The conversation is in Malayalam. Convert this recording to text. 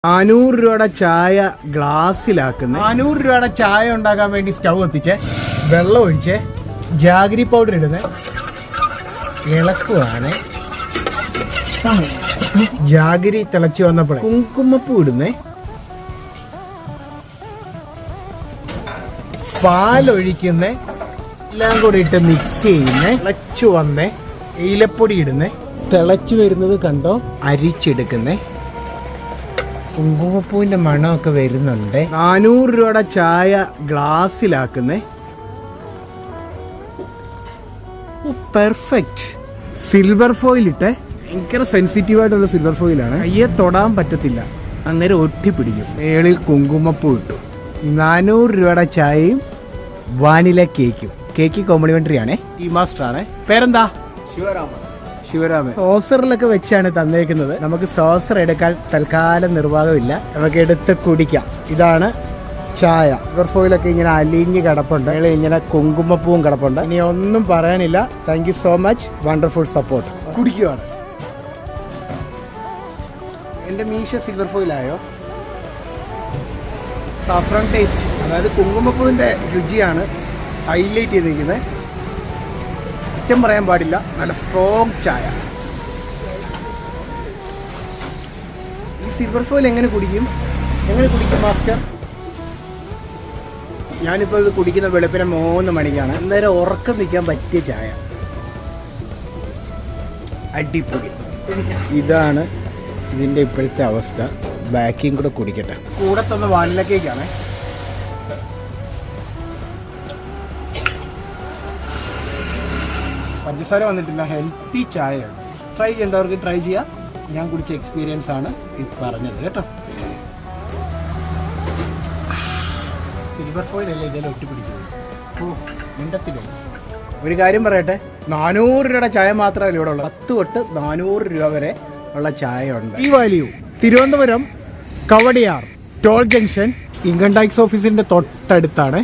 400 രൂപയുടെ ചായ ഗ്ലാസ്സിലാക്കുന്നത്. 400 രൂപയുടെ ചായ ഉണ്ടാക്കാൻ വേണ്ടി സ്റ്റൗ കത്തിച്ച് വെള്ളം ഒഴിച്ച് ജാഗരി പൗഡർ ഇടുന്നത് ഇളക്കുവാണ്. ജാഗരി തിളച്ചു വന്നപ്പോൾ കുങ്കുമപ്പൂ ഇടുന്നേ, പാലൊഴിക്കുന്നേ, എല്ലാം കൂടി ഇട്ട് മിക്സ് ചെയ്യുന്നേ. തിളച്ചു വന്നേ ഏലപ്പൊടി ഇടുന്നേ, തിളച്ചു വരുന്നത് കണ്ടോ അരിച്ചെടുക്കുന്നേ. കുങ്കുമപ്പൂവിന്റെ മണമൊക്കെ വരുന്നുണ്ട്. 400 രൂപയുടെ ചായ ഗ്ലാസ്സിലാക്കുന്നേ. പെർഫെക്റ്റ്. സിൽവർ ഫോയിൽ ഇട്ട് ഭയങ്കര സെൻസിറ്റീവ് ആയിട്ടുള്ള സിൽവർ ഫോയിലാണ്. കയ്യെ തൊടാൻ പറ്റത്തില്ല, അന്നേരം ഒട്ടിപ്പിടിക്കും. മേളിൽ കുങ്കുമപ്പൂ ഇട്ടു. 400 രൂപയുടെ ചായയും വാനില കേക്കും. കേക്ക് കോംപ്ലിമെന്ററി ആണേ. ഈ മാസ്റ്റർ ആണ്. പേരെന്താ? ശിവരാമൻ. സോസറിലൊക്കെ വെച്ചാണ് തന്നേക്കുന്നത്. നമുക്ക് സോസർ എടുക്കാൻ തൽക്കാലം നിർവാഹമില്ല, നമുക്ക് എടുത്ത് കുടിക്കാം. ഇതാണ് ചായ. സിൽവർ ഫോയിലൊക്കെ ഇങ്ങനെ അലിഞ്ഞ് കിടപ്പുണ്ട്, ഇങ്ങനെ കുങ്കുമപ്പൂവും കിടപ്പുണ്ട്. ഇനി ഒന്നും പറയാനില്ല. Thank you so much, wonderful support. കുടിക്കുവാണ്. എൻ്റെ മീശ സിൽവർ ഫോയിലായോ? സാഫ്രോൺ ടേസ്റ്റ്, അതായത് കുങ്കുമപ്പൂവിൻ്റെ രുചിയാണ് ഹൈലൈറ്റ് ചെയ്തിരിക്കുന്നത്. കുറ്റം പറയാൻ പാടില്ല, നല്ല സ്ട്രോങ് ചായ. ഈ സിൽവർ ഫോയിൽ എങ്ങനെ കുടിക്കും മാസ്റ്റർ? ഞാനിപ്പോൾ ഇത് കുടിക്കുന്ന വെളുപ്പിനെ 3 മണിക്കാണ്. അന്നേരം ഉറക്കം നിൽക്കാൻ പറ്റിയ ചായ. അടിപൊളി. ഇതാണ് ഇതിൻ്റെ ഇപ്പോഴത്തെ അവസ്ഥ. ബാക്കിയും കൂടെ കുടിക്കട്ടെ. കൂടെ തന്ന വാനില കേക്കാണ്. പഞ്ചസാര വന്നിട്ടില്ല, ഹെൽത്തി ചായയാണ്. ട്രൈ ചെയ്യേണ്ടവർക്ക് ട്രൈ ചെയ്യാം. ഞാൻ കുടിച്ച എക്സ്പീരിയൻസ് ആണ് ഇത് പറഞ്ഞത് കേട്ടോ. സിൽവർ ഫോയിൽ അല്ലേ ഇതിൽ ഒട്ടിപ്പിടിച്ചത്. മിണ്ടത്തില്ല. ഒരു കാര്യം പറയട്ടെ, 400 രൂപയുടെ ചായ മാത്രമല്ല ഇവിടെ ഉള്ളത്. 10 തൊട്ട് 400 രൂപ വരെ ഉള്ള ചായ ഉണ്ട്. ഈ value Thiruvananthapuram Kowdiar toll junction income tax ഓഫീസിന്റെ തൊട്ടടുത്താണ്.